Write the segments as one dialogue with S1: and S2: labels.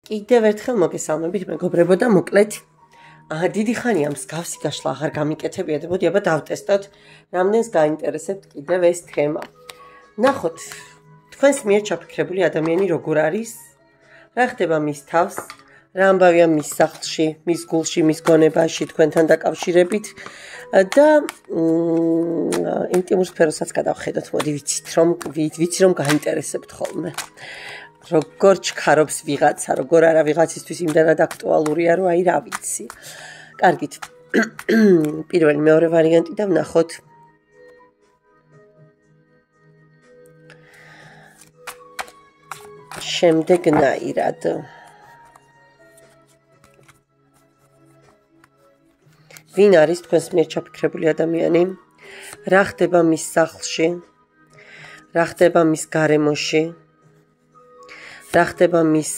S1: კიდევ ერთხელ მოგესალმებით მეგობრებო და მოკლედ დიდი ხანია მსგავსი გაშლა აღარ გამიკეთებია და მოდი აბა დავტესტოთ რამდენს გაინტერესებთ კიდევ ეს თემა. ნახოთ თქვენს მიერ ჩაფიქრებული ადამიანი როგორ არის, რა ხდება მის თავს, რა ამბავია მის სახლში, მის გულში, მის გონებაში თქვენთან დაკავშირებით და ინტიმურ სფეროსაც გადავხედოთ. მოდი ვიცი რომ გაინტერესებთ ხოლმე. როგორ ჩქარობს ვიღაცა, როგორ არა ვიღაცისთვის იმდანად აქტუალურია, რომ აი რა ვიცი. კარგით. პირველი მეორე ვარიანტი და ვნახოთ. შემდეგნაირად. ვინ არის თქვენს მიერ ჩაფიქრებული ადამიანი? რა ხდება მის სახლში? რა ხდება მის გარემოში? რა ხდება მის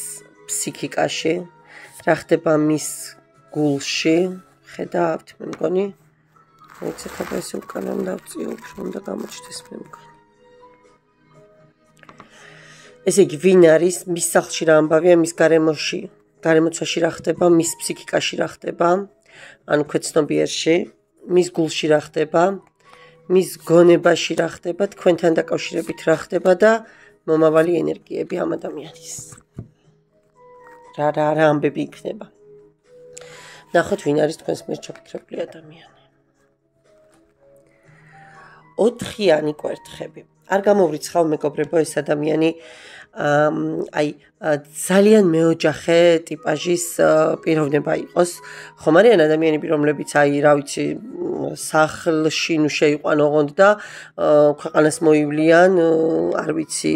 S1: ფსიქიკაში, რა ხდება მის გულში, ხედავთ, მე მგონი, მოიცეთ აბა ესე უკან დავწიობ, რომ და გამოჩნდეს მე მგონი. ესე იგი, ვინ არის მის სახლში რა ამბავია, მის გარემოში, გარემოცვაში რა ხდება, მის ფსიქიკაში რა ხდება, ანუ ქვეცნობიერში, მის გულში რა ხდება, მის გონებაში რა ხდება, თქვენთან დაკავშირებით რა ხდება და მომავალი ენერგიები ამ ადამიანის. რა ამბები იქნება. ნახოთ ვინ არის თქვენს მიერ ჩაფიქრებული ადამიანი. 4-იანი კვერთხები. არ გამოვრიცხავ მეგობრებო ეს ადამიანი აი ძალიან მეოჯახე ტიპაჟის პიროვნება იყოს. ხომ არიან ადამიანები რომლებიც აი რა ვიცი სახლში ნუ შეიყვან ოღონდ და ქვეყანას მოივლიან, არ ვიცი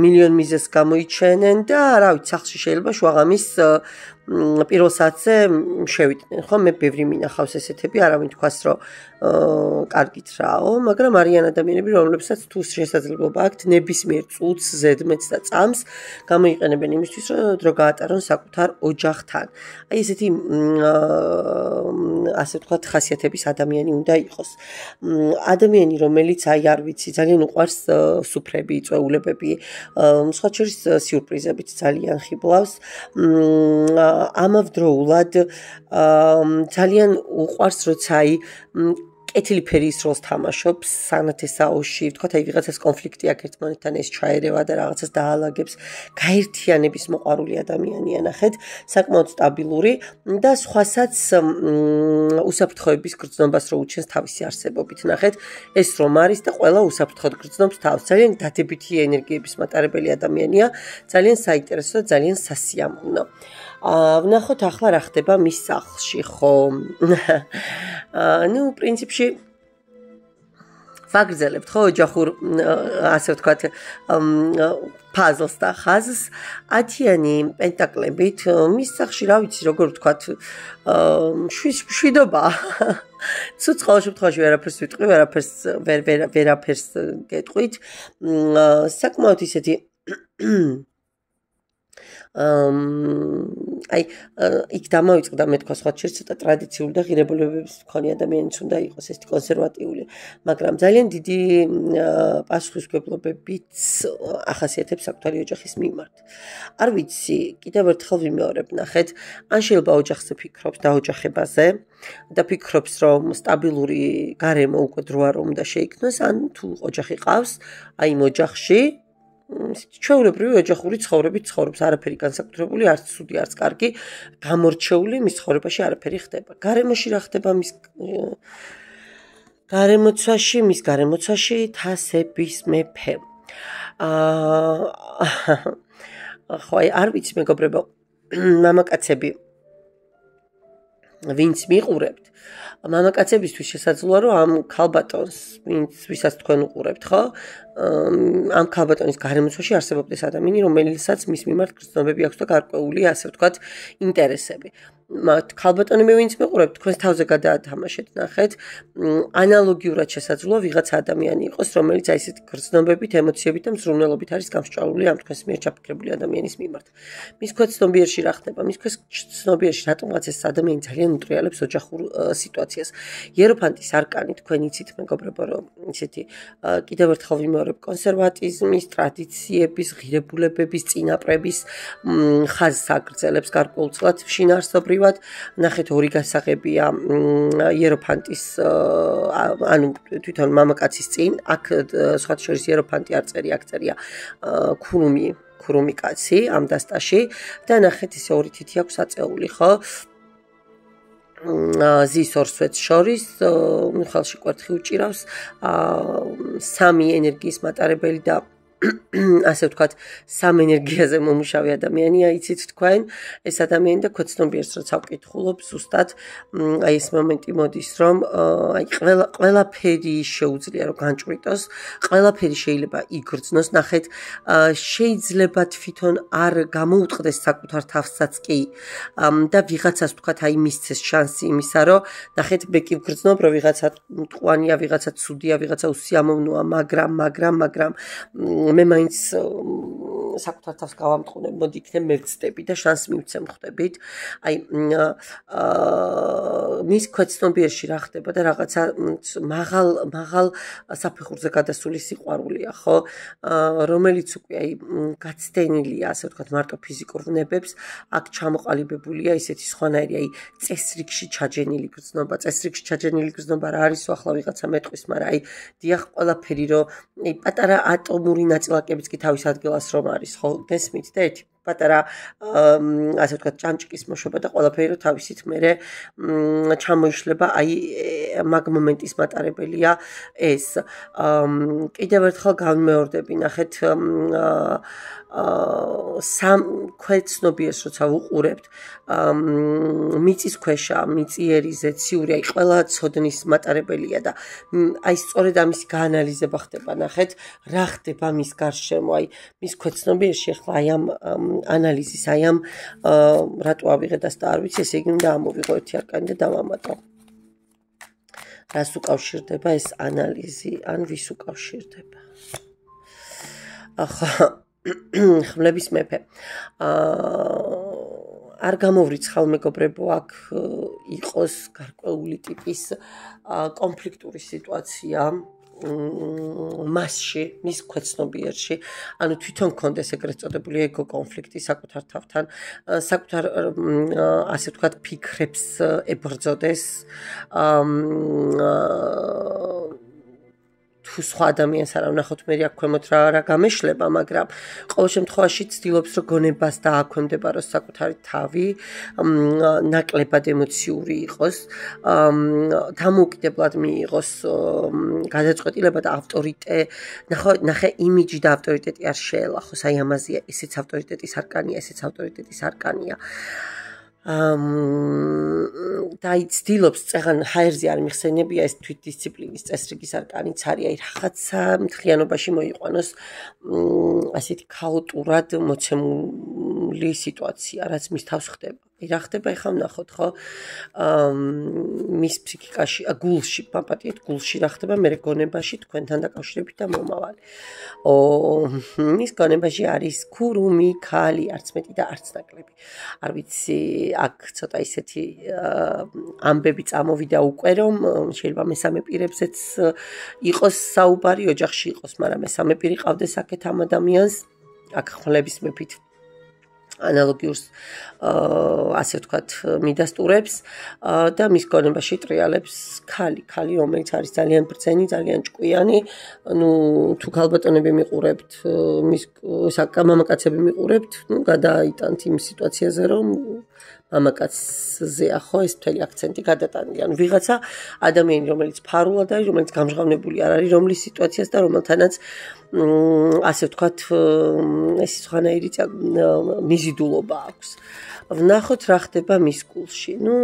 S1: მილიონ მიზეს გამოიჩენენ და რა ვიცი სახლში შეიძლება შუაღამის პირველ საათზე შევიდნენ, ხო? მე ბევრი მინახავს ესეთები, არავინ თქვას რომ კარგით რაო, მაგრამ არიან ადამიანები, რომლებსაც თუ შესაძლებლობა აქვთ ნებისმიერ წუთს, ზედმეტს და წამს გამოიყენებენ იმისთვის, რომ დრო გაატარონ საკუთარ ოჯახთან. აი ესეთი ასე ვთქვათ ხასიათების ადამიანი უნდა იყოს. ადამიანი, რომელიც აი არ ვიცი, ძალიან უყვარს სუფრები, წვეულებები, სხვა შორის სიურპრიზებით ძალიან ხიბლავს. ამავდროულად ძალიან უყვარს როცა აი კეთილი ფერის როლს თამაშობს სანათესაოში, ვთქვათ აი ვიღაცას კონფლიქტი აქვს ერთმანეთთან ეს ჩაერევა და რაღაცას დაალაგებს, გაერთიანების მოყვარული ადამიანია ნახეთ, საკმაოდ სტაბილური და სხვასაც უსაფრთხოების გრძნობას რო უჩენს თავისი არსებობით ნახეთ, ეს რომ არის და ყველა უსაფრთხოდ გრძნობს თავს, ძალიან დადებითი ენერგიების მატარებელი ადამიანია, ძალიან საინტერესო და ძალიან სასიამოვნო. ვნახოთ ახლა რა ხდება მის სახლში, ხო? ნუ პრინციპში ვაგრძელებთ ხო ოჯახურ ასე ვთქვათ ფაზლს და ხაზს 10-იანი პენტაკლებით მის სახლში რა ვიცი როგორ ვთქვათ შვიდობა ცუც ყოველ შემთხვევაში ვერაფერს ვიტყვი ვერაფერს გეტყვით საკმაოდ ისეთი აი იქ დამოიწყდა მე თქვა სხვა შეიძლება ცოტა ტრადიციული და ღირებულებების მქონე ადამიანიც უნდა იყოს ესეთი კონსერვატიული მაგრამ ძალიან დიდი პასუხისმგებლობებით ახასიათებს საკუთარი ოჯახის მიმართ არ ვიცი კიდევ ერთხელ ვიმეორებ ნახეთ ან შეიძლება ოჯახზე ფიქრობს დაოჯახებაზე და ფიქრობს რომ სტაბილური გარემო უკვე დროა რომ უნდა შეიქმნას ან თუ ოჯახი ყავს აი იმ ოჯახში ჩვეულებრივი ოჯახური ცხოვრებით ცხოვრობს არაფერი განსაკუთრებული არც ცუდი არც კარგი გამორჩეული მის ცხოვრებაში არაფერი ხდება გარემოში რა ხდება მის გარემოცვაში თასების მეფე ხო არ ვიცი მეგობრებო მამაკაცები ვინც მიყურებთ მამაკაცებისთვის შესაძლოა რომ ამ ქალბატონს ვისაც თქვენ უყურებთ ხო ამ ქალბატონის გარემოცვაში არსებობდეს ადამიანი რომელსაც მის მიმართ გრძნობები აქვს და გარკვეული ასე ვთქვათ ინტერესები ქალბატონები ვინც მიყურებთ თქვენს თავზე გადაათამაშეთ ნახეთ ანალოგიურად შესაძლოა ვიღაცა ადამიანი იყოს რომელიც აი ესეთი გრძნობებით ემოციებით და მზრუნველობით არის გამსჭვალული ამ თქვენს მიერ ჩაფიქრებული ადამიანის მიმართ მის ქვეცნობიერში რა ხდება მის ქვეცნობიერში რატომღაც ეს ადამიანი ძალიან უტრიალებს ოჯახურ სიტუაციას იეროფანტის არკანი თქვენ იცით მეგობრებო რომ ისეთი კიდევ ერთხელ ვიმეორებ ვიმეორებ კონსერვატიზმის, ტრადიციების, ღირებულებების, წინაპრების ხაზს აგრძელებს გარკვეულწილად შინაარსობრივად. ნახეთ, ორი გასაღებია იეროფანტის ანუ თვითონ მამაკაცის წინ, აქ სხვა შორის იეროფანტი არ წერია, აქ წერია ქურუმი კაცი ამ დასტაში და ნახეთ ისე ორი თითი აქვს აწეული, ხო? ზის ორ სვეტს შორის ხელში კვერთხი უჭირავს, სამი ენერგიის მატარებელი და ასე ვთქვათ, სამ ენერგიაზე მომუშავე ადამიანია, იცით თქვენ, ეს ადამიანი და ქვეცნობიერს როცა ვკითხულობ, ზუსტად აი ეს მომენტი მოდის, რომ აი ყველაფერი შეუძლია რომ განჭვრიტოს, ყველაფერი შეიძლება იგრძნოს, ნახეთ, შეიძლება თვითონ არ გამოუტყდეს საკუთარ თავსაც კი და ვიღაცას ვთქვათ, აი მისცეს შანსი იმისა, რომ ნახეთ, მე კი ვგრძნობ, რომ ვიღაცა მტყუანია, ვიღაცა ცუდია, ვიღაცა უსიამოვნოა, მაგრამ მე მაინც საკუთარ თავს გავამტყუნებ, მოდი იქნებ მე ვცდები და შანსს მივცემ ხვდებით. აი მის ქვეცნობიერში რა ხდება და რაღაცა მაღალ საფეხურზე გადასული სიყვარულია, ხო? რომელიც უკვე აი გაცდენილია, ასე ვთქვათ, მარტო ფიზიკურ ვნებებს, აქ ჩამოყალიბებულია ისეთი სხვანაირი, აი წესრიგში ჩაჯენილი გრძნობა, წესრიგში ჩაჯენილი გრძნობა რა არის, ახლა ვიღაცა მეტყვის, მაგრამ აი დიახ, ყველაფერი რომ აი პატარა ატომური ნაწილაკებიც კი თავის ადგილას რომ არის, ხო, გესმით და ერთი პატარა ასე ვთქვათ, ჭანჭკის მოშობა და ყველაფერი რომ თავისით მერე ჩამოიშლება, აი მაგ მომენტის მატარებელია ეს. კიდევ ერთხელ განმეორდები, ნახეთ, სამ ქვეცნობიერს როცა ვუყურებთ, მიწისქვეშა, მიწიერი, ზეციური, აი ყველა ცოდნის მატარებელია და აი სწორედ ამისი გაანალიზება ხდება, ნახეთ, რა ხდება მის გარშემო, აი მის ქვეცნობიერში ახლა აი ამ ანალიზის, აი ამ რატო ავიღე და არ ვიცი, ესე იგი უნდა ამოვიღო ერთი არკანი და დავამატო. რას უკავშირდება ეს ანალიზი, ან ვის უკავშირდება? ახლა ხმლების მეფე. არ გამოვრიცხავ მეგობრებო, აქ იყოს გარკვეული ტიპის კონფლიქტური სიტუაცია მასში, მის ქვეცნობიერში, ანუ თვითონ კონდეს ეგრეთ წოდებული ეგო კონფლიქტი საკუთარ თავთან, საკუთარ ასე ვთქვათ, ფიქრებს ებრძოდეს, თუ სხვა ადამიანს არ ვნახოთ, მე აქ ქვემოთ რა გამეშლება, მაგრამ ყოველ შემთხვევაში ცდილობს რომ გონებას დააქვემდებაროს საკუთარი თავი, ნაკლებად ემოციური იყოს, დამოუკიდებლად მიიღოს გადაწყვეტილება და ნახე იმიჯი და ავტორიტეტი არ შეელახოს, აი ამაზეა, ესეც ავტორიტეტის არკანია, ესეც ავტორიტეტის არკანია. და აი ცდილობს წეღან ჰაერზე არ მიხსენებია ეს თვითდისციპლინის წესრიგის არკანიც არის, აი რაღაცა მთლიანობაში მოიყვანოს ასეთი ქაოტურად მოცემული სიტუაცია, რაც მის თავს ხდება. რა ხდება ახლა ვნახოთ, ხო? მის ფსიქიკაში, გულში, პაპატიეთ, გულში რა ხდება, მე გონებაში თქვენთან დაკავშირებით და მომავალი. მის გონებაში არის ქურუმი, ქალი, არც მეტი და არც ნაკლები. არ ვიცი, აქ ცოტა ისეთი ამბები წამოვიდა უკვე, რომ შეიძლება მესამე პირებზეც იყოს საუბარი, ოჯახში იყოს, მაგრამ მესამე პირი ყავდეს აქეთ ამ ადამიანს, აქ ხმლების მეფით ანალოგიურს ასე ვთქვათ, მიდასტურებს და მის გონებაში ტრიალებს ქალი, რომელიც არის ძალიან ბრძენი, ძალიან ჭკვიანი, ну, თუ ქალბატონები მიყურებთ, მის მამაკაცები მიყურებთ, ну, გადაიტანთ იმ სიტუაციაზე, რომ მამაკაცზეა, ხო, ეს მთელი აქცენტი გადატანილი. ანუ ვიღაცა ადამიანი, რომელიც ფარულად არის, რომელიც გამჟღავნებული არ არის რომლის სიტუაციას და რომელთანაც ასე ვთქვათ, ეს სხვანაირი მიზიდულობა აქვს. ვნახოთ რა ხდება მის გულში. ну,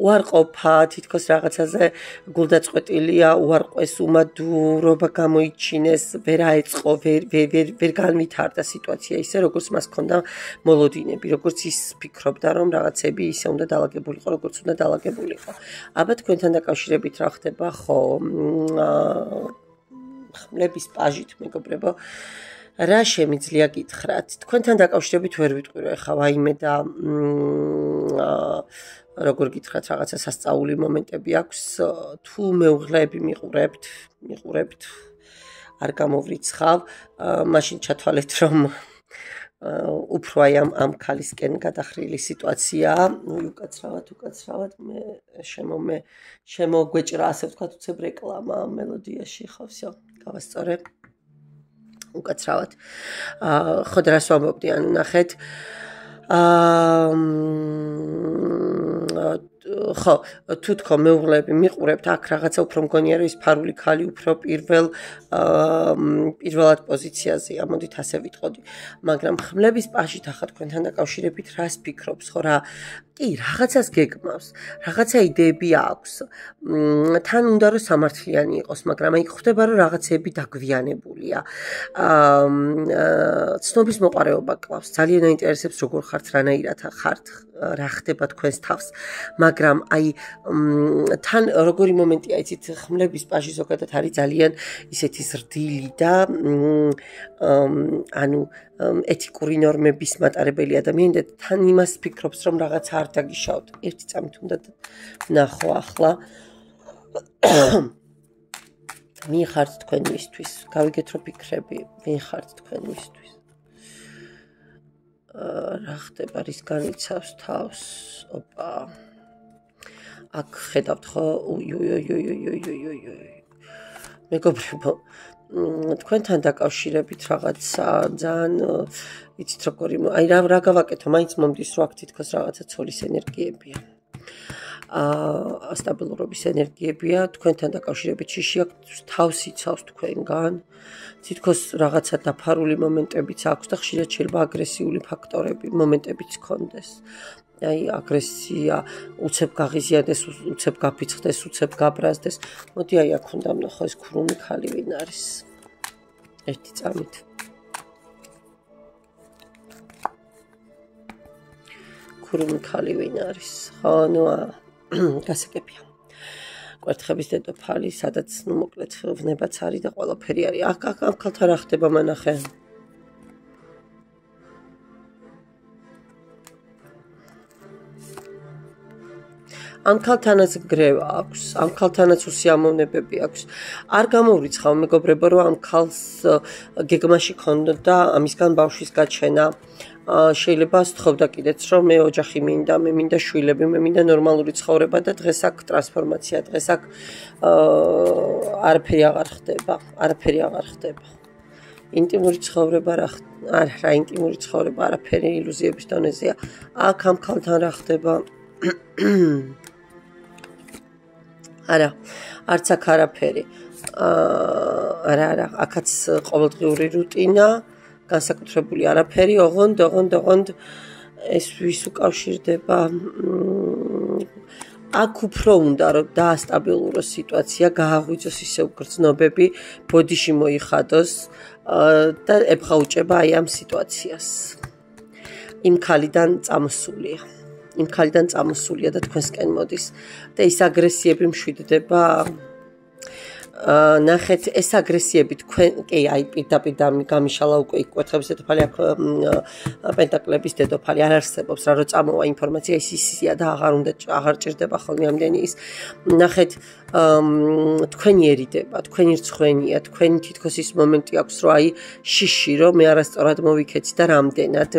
S1: უარყოფა, თითქოს რაღაცაზე გულდაწყვეტილია, უარყვეს, უმადურობა გამოიჩინეს, ვერ აეწყო, ვერ განვითარდა სიტუაცია ისე, როგორც მას ჰქონდა მოლოდინები, როგორც ის ფიქრობდა, რომ რაღაცები ისე უნდა დალაგებულიყო, როგორც უნდა დალაგებულიყო. აბა თქვენთან დაკავშირებით რა ხდება, ხო? ხმლების პაჟით, მეგობრებო. რა შემიძლია გითხრათ? თქვენთან დაკავშირებით ვერ ვიტყვი, რომ ეხა ვაიმე და როგორ გითხრათ, რაღაცა სასწაული მომენტები აქვს, თუ მეუღლეები მიყურებთ, არ გამოვრიცხავ, მაშინ ჩათვალეთ, რომ უფრო აი ამ ქალისკენ გადახრილი სიტუაციაა. უკაცრავად მე შემოგვეჭრა, ასე ვთქვათ, უცებ რეკლამა მელოდიაში, ხო, всё, გავასწორე. უკაცრავად. ხო და რას ვამბობდი, ანუ ნახეთ. ხო, თუ თქო მეუღლეები მიყურებთ, აქ რაღაცა უფრო მგონია, რომ ის ფარული ქალი უფრო პირველად პოზიციაზეა, მოდით ასე ვიტყოდი. მაგრამ ხმლების პაშით ახლა თქვენთან დაკავშირებით რას ფიქრობს, ხო რა? კი, რაღაცას გეგმავს, რაღაცა იდეები აქვს. თან უნდა რომ სამართლიანი იყოს, მაგრამ აი ხვდება რომ რაღაცები დაგვიანებულია. ცნობის მოყარეობა კლავს, ძალიან აინტერესებს როგორ ხართ, რანაირად ხართ, რა ხდება თქვენს თავს. მაგრამ აი თან როგორი მომენტია, იცით, ხმლების პაჟი ზოგადად არის ძალიან ისეთი ზრდილი და ანუ ეთიკური ნორმების მატარებელი ადამიანი და თან იმას ფიქრობს, რომ რაღაცა არ დაგიშავთ. ერთი წამით უნდა ნახო ახლა. ვინ ხართ თქვენ მისთვის? გავიგეთ რომ ფიქრები, ვინ ხართ თქვენ მისთვის? რა ხდება, რის განიცავს თავს? ოპა. აქ ხედავთ ხო? მეგობრებო, თქვენთან დაკავშირებით რაღაცა ძალიან იცით როგორი, აი რა გავაკეთო, მაინც მომდის რომ აქ თითქოს რაღაცა ცოლის ენერგიებია. სტაბილურობის ენერგიებია, თქვენთან დაკავშირებით შიში თავს იცავს თქვენგან. თითქოს რაღაცა დაფარული მომენტებიც აქვს და ხშირად შეიძლება აგრესიული ფაქტორები, მომენტებიც გქონდეს. აი აგრესია, უცებ გაღიზიანდეს, უცებ გაფიცხდეს, უცებ გაბრაზდეს. მოდი აი აქ უნდა ვნახო ეს ქრუმი ქალი ვინ არის. ერთი წამით. ქრუმი ქალი ვინ არის? ხო, ნუ გასაგებია. კვერთხების დედოფალი, სადაც ნუ მოკლედ ვნებაც არის და ყველაფერი არის. აქ ქალთან რა ხდება მანახე? ამ ქალთანაც გრევა აქვს, ამ ქალთანაც უსიამოვნებები აქვს. არ გამოვრიცხავ მეგობრებო, რომ ამ ქალს გეგმაში ქონდა ამისგან ბავშვის გაჩენა. შეიძლება სთხოვდა კიდეც, რომ მე ოჯახი მინდა, მე მინდა შვილები, მე მინდა ნორმალური ცხოვრება და დღეს აქ ტრანსფორმაცია, დღეს აქ არაფერი აღარ ხდება. ინტიმური ცხოვრება რა ინტიმური ცხოვრება, არაფერი ილუზიების დონეზეა. აქ ამ ქალთან რა ხდება? არა, არც აქ არაფერი. არა, აქაც ყოველდღიური რუტინა, განსაკუთრებული არაფერი, ოღონდ ეს ვის უკავშირდება? აქ უფრო უნდა რომ დაასტაბილუროს სიტუაცია, გააღვიძოს ისევ გრძნობები, ბოდიში მოიხადოს და ებღაუჭება აი ამ სიტუაციას. იმ ქალიდან წამოსულია და თქვენსკენ მოდის და ის აგრესიები მშვიდდება. ნახეთ, ეს აგრესიები თქვენ კი აი პირდაპირ გამიშალა უკვე კვერთხების დედოფალი, აქ პენტაკლების დედოფალი არ არსებობს, რა რო წამოვა ინფორმაცია, ისია და აღარ ჭირდება ხოლმე ამდენი ის. ნახეთ, თქვენიერიდება, თქვენი რცხვენია, თქვენი თითქოს ის მომენტი აქვს, რომ აი შიში, რომ მე არასწორად მოვიქეცი და რამდენად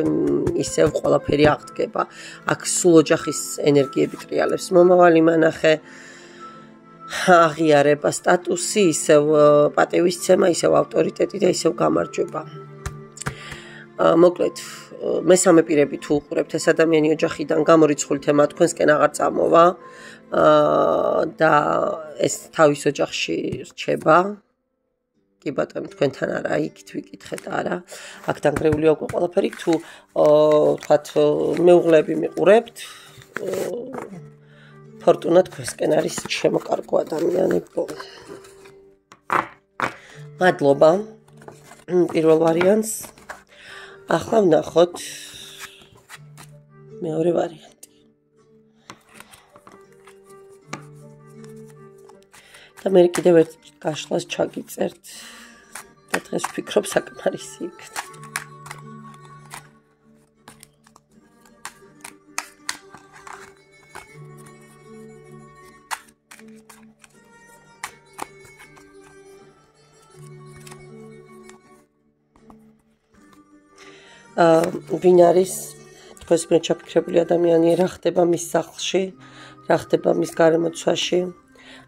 S1: ისევ ყველაფერი აღდგება. აქ სულ ოჯახის ენერგიები ტრიალებს. მომავალი მანახე, აღიარება, სტატუსი, ისევ პატივისცემა, ისევ ავტორიტეტი და ისევ გამარჯვება. მოკლედ, მესამე პირები თუ უყურებთ, ეს ადამიანი ოჯახიდან გამორიცხული თემა თქვენსკენ აღარ წამოვა და ეს თავის ოჯახში რჩება. კი ბატონო, თქვენთან არა, იქით ვიკითხეთ, არა. აქ დანგრეულია უკვე ყველაფერი, თუ ვთქვათ, მეუღლეები მიყურებთ, ფორტუნა თქვენსკენ არის შემოკარგო ადამიანებო. მადლობა. პირველ ვარიანტს. ახლა ვნახოთ მეორე ვარიანტი. და მე კიდევ ერთ გაშლას ჩაგიწერთ და დღეს ვფიქრობ საკმარისი იქნება. ვინ არის თქვენს მიერ ჩაფიქრებული ადამიანი, რა ხდება მის სახლში, რა ხდება მის გარემოცვაში,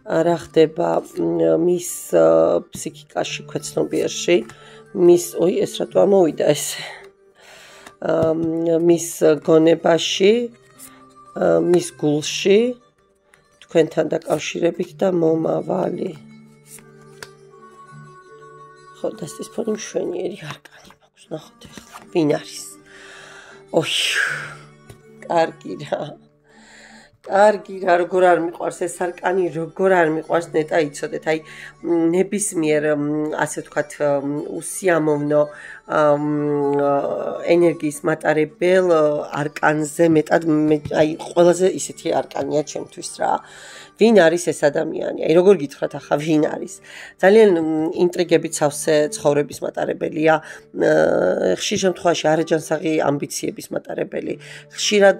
S1: რა ხდება მის ფსიქიკაში, ქვეცნობიერში, მის ეს რატო ამოვიდა ესე მის გონებაში, მის გულში, თქვენთან დაკავშირებით და მომავალი. ხო, დასწის ფონი მშვენიერი არკანი მაქვს, ნახოთ ახლა, ვინ არის? ოი, კარგი რა, როგორ არ მიყვარს ეს არკანი, როგორ არ მიყვარს, ნეტა იცოდეთ, აი ნებისმიერ ასე ვთქვათ უსიამოვნო ენერგიის მატარებელ არკანზე მეტად აი ყველაზე ისეთი არკანია ჩემთვის რა. ვინ არის ეს ადამიანი? აი როგორ გითხრათ ახლა ვინ არის? ძალიან ინტრიგებით სავსე ცხოვრების მატარებელია, ხშირ შემთხვევაში არაჯანსაღი ამბიციების მატარებელი. ხშირად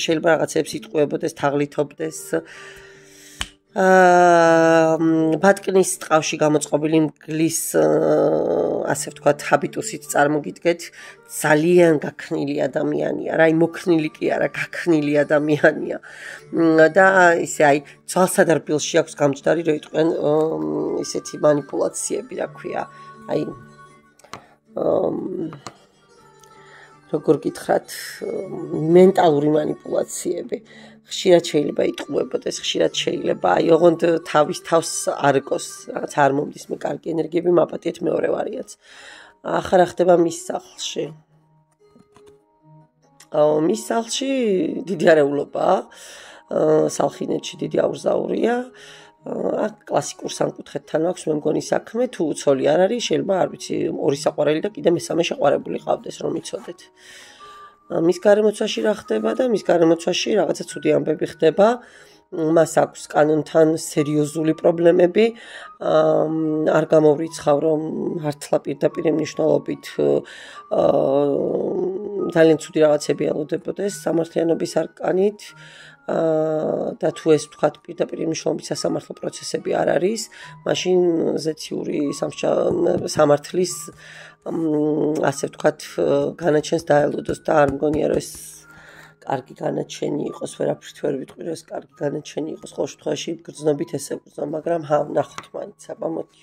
S1: შეიძლება რაღაცებს იტყუებოდეს, თაღლითობდეს. ბატკნის ტყავში გამოწყობილი მგლის ასე ვთქვათ ჰაბიტუსით წარმოგიდგეთ, ძალიან გაქნილი ადამიანია, რა, მოქნილი კი არა, გაქნილი ადამიანია. და ისე აი ძვალსადარბილში აქვს გამჯდარი, რომ იტყვენ ისეთი манипуляციები, რა ქვია, აი როგორ გითხრათ, მენტალური манипуляციები. ხშირად შეიძლება იტყუებოდეს, ხშირად შეიძლება აი ოღონდ თავის თავს არგოს, რაღაც არ მომდის მე კარგი ენერგიები, მაპატიეთ მეორე ვარიანტს. ახლა რა ხდება მის სახლში? მის სახლში დიდი არეულობაა, სალხინეთში დიდი აურზაურია. აქ კლასიკურ სამკუთხედთან აქვს მე მგონი საქმე, თუ უცოლი არ არის, შეიძლება არ ვიცი, ორი საყვარელი და კიდე მესამე შეყვარებული ყავდეს, რომ იცოდეთ. მის გარემოცვაში რა ხდება და მის გარემოცვაში რაღაცა ცუდი ამბები ხდება. მას აქვს კანონთან სერიოზული პრობლემები. არ გამოვრიცხავ, რომ მართლა პირდაპირ მნიშვნელობით ძალიან ცუდი რაღაცები ელოდებოდეს სამართლიანობის არკანით. და თუ ეს ვთქვათ პირდაპირ მნიშვნელობით სასამართლო პროცესები არ არის, მაშინ ზეციური სამართლის ასე ვთქვათ განაჩენს დაელოდოს და არ მგონია რომ ეს კარგი განაჩენი იყოს, ვერაფრით ვერ ვიტყვი რომ ეს კარგი განაჩენი იყოს, ყოველ შემთხვევაში გრძნობით ესე გრძნო, მაგრამ ნახოთ მაინც, აბა მოდი.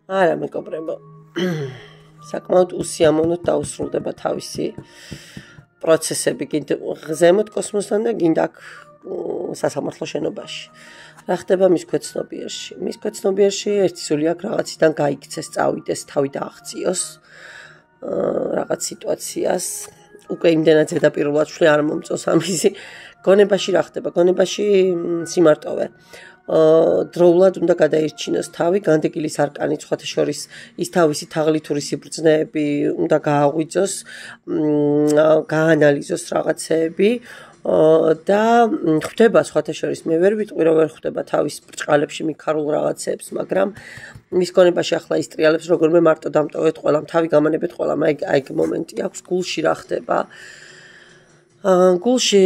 S1: არა მეგობრებო, საკმაოდ უსიამოვნოდ დაუსრულდება თავისი პროცესები გინდა ზემოთ კოსმოსთან და გინდა აქ სასამართლო შენობაში. რა ხდება მის ქვეცნობიერში? მის ქვეცნობიერში ერთი სული აქ რაღაციდან გაიქცეს, წავიდეს, თავი დააღწიოს რაღაც სიტუაციას. უკვე იმდენად ზედაპირულად შვლი არ მომწონს ამისი. გონებაში რა ხდება? გონებაში სიმარტოვე. დროულად უნდა გადაირჩინოს თავი, განდეგილის არკანი სხვათა შორის ის თავისი თაღლითური სიბრძნეები უნდა გააღვიძოს, გაანალიზოს რაღაცეები და ხვდება სხვათა შორის მე ვერ ვიტყვი რომ ვერ ხვდება თავის ბრჭყალებში მიქარულ რაღაცეებს, მაგრამ მის გონებაში ახლა ისტრიალებს როგორმე მარტო დამტოვეთ ყველამ, თავი გამანებეთ ყველამ, აი მომენტი აქვს, გულში რა ხდება? გულში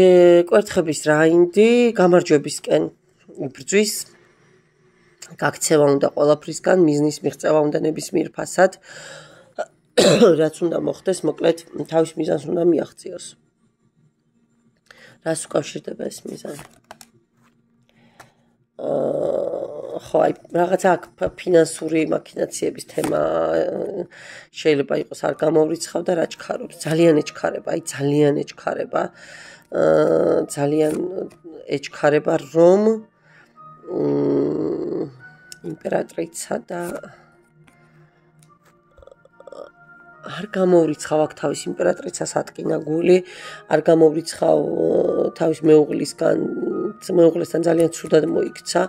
S1: კვერთხების რაინდი გამარჯვებისკენ იბრძვის, გაქცევა უნდა ყველაფრისგან, მიზნის მიღწევა უნდა ნებისმიერ ფასად, რაც უნდა მოხდეს, მოკლედ თავის მიზანს უნდა მიაღწიოს. რას უკავშირდება ეს მიზანი? ხო, აი რაღაცა აქ ფინანსური მაქინაციების თემა შეიძლება იყოს, არ გამოვრიცხავ და რა ჩქარობს, ძალიან ეჩქარება, აი ძალიან ეჩქარება, ძალიან ეჩქარება, რომ იმპერატრიცა და არ გამოვრიცხავ აქ თავის იმპერატრიცას ატკინა გული, არ გამოვრიცხავ თავის მეუღლესთან ძალიან ცუდად მოიქცა,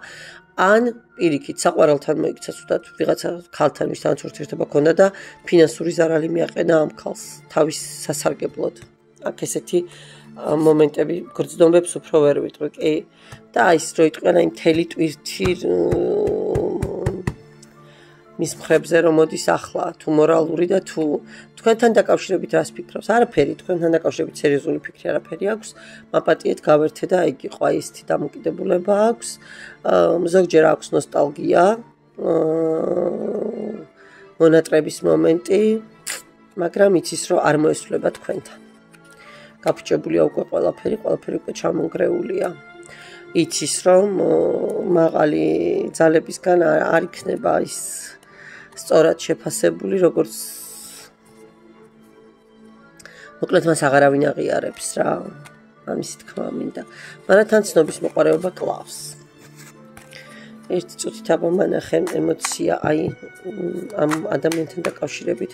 S1: ან პირიქით საყვარელთან მოიქცა ცუდად, ვიღაცა ქალთან ვისთანაც ურთიერთობა ჰქონდა და ფინანსური ზარალი მიაყენა ამ ქალს თავის სასარგებლოდ. აქ ესეთი მომენტები გრძნობებს უფრო ვერ ვიტყვი, კი? და ის რო იტყვიან აი მთელი ტვირთი მის მხრებზე რომ მოდის ახლა თუ მორალური და თუ თქვენთან დაკავშირებით რას ფიქრობს? არაფერი, თქვენთან დაკავშირებით სერიოზული ფიქრი არაფერი აქვს. მაპატიეთ გავერთე და ეგ იყო აი ესეთი დამოკიდებულება აქვს. ზოგჯერ აქვს ნოსტალგია. მონატრების მომენტი, მაგრამ იცის რომ არ მოესწრება თქვენთან. გაფუჭებულია უკვე ყველაფერი უკვე ჩამონგრეულია. იცის რომ მაღალი ძალებისგან არ იქნება ის სწორად შეფასებული, როგორც მოკლედ მას აღარავინ აღიარებს რა. ამისი თქმა მინდა. მაგრამ თან ცნობის მოყარეობა კლავს. ერთი წუთით აბამანახე ემოცია აი ამ ადამიანთან დაკავშირებით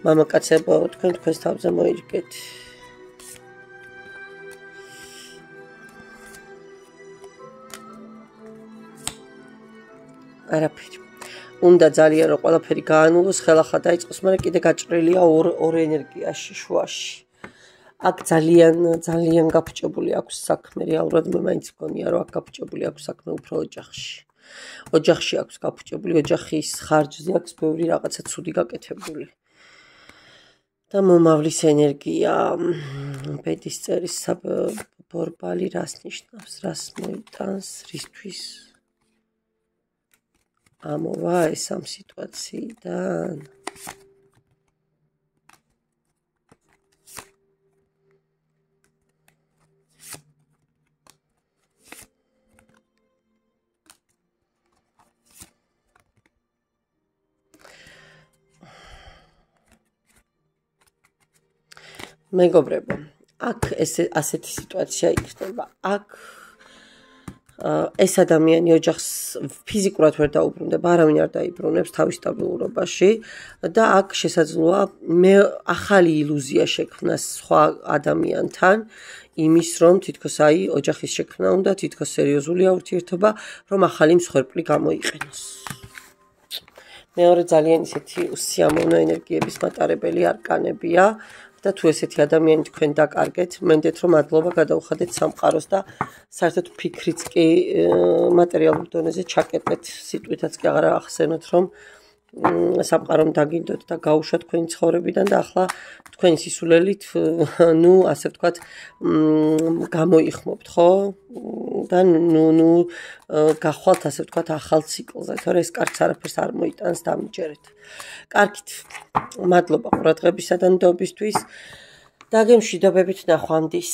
S1: მამაკაცებო თქვენს თავზე მოირგეთ. არაფერი. უნდა ძალიან რომ ყველაფერი გაანულოს, ხელახლა დაიწყოს, მაგრამ კიდე გაჭრილია ორ ენერგიაში, შუაში. აქ ძალიან გაფუჭებული აქვს საქმე, რეალურად მე მაინც მგონია რომ აქ გაფუჭებული აქვს საქმე უფრო ოჯახში. ოჯახში აქვს გაფუჭებული, ოჯახის ხარჯზე აქვს ბევრი რაღაცა ცუდი გაკეთებული. და მომავლის ენერგია, ბედის წერის ბორბალი რას ნიშნავს, რას მოიტანს, რისთვის ამოვა ეს ამ სიტუაციიდან. მეგობრებო, აქ ასეთი სიტუაცია იქნება. აქ ეს ადამიანი ოჯახს ფიზიკურად ვერ დაუბრუნდება, არავინ არ დაიბრუნებს თავის სტაბილურობაში და აქ შესაძლოა ახალი ილუზია შექმნას სხვა ადამიანთან იმის რომ თითქოს აი ოჯახის შექმნა უნდა, თითქოს სერიოზულია ურთიერთობა, რომ ახალი მსხვერპლი გამოიყენოს. მეორე ძალიან ისეთი უსიამოვნო ენერგიების მატარებელი არკანებია. და თუ ესეთი ადამიანი თქვენ დაკარგეთ, მენდეთ რომ მადლობა გადაუხადეთ სამყაროს და საერთოდ ფიქრიც კი მატერიალურ დონეზე ჩაკეტეთ, სიტყვითაც კი აღარ ახსენოთ რომ სამყარომ დაგინდოთ და გაუშვათ თქვენი ცხოვრებიდან და ახლა თქვენი სისულელით ნუ ასე ვთქვათ გამოიხმობთ, ხო? და ნუ გახვალთ ასე ვთქვათ ახალ ციკლზე, თორე ეს კარგს არაფერს არ მოიტანს, დამიჯერეთ. კარგით, მადლობა ყურადღებისა და ნდობისთვის. დაგემშვიდობებით ნახვამდის.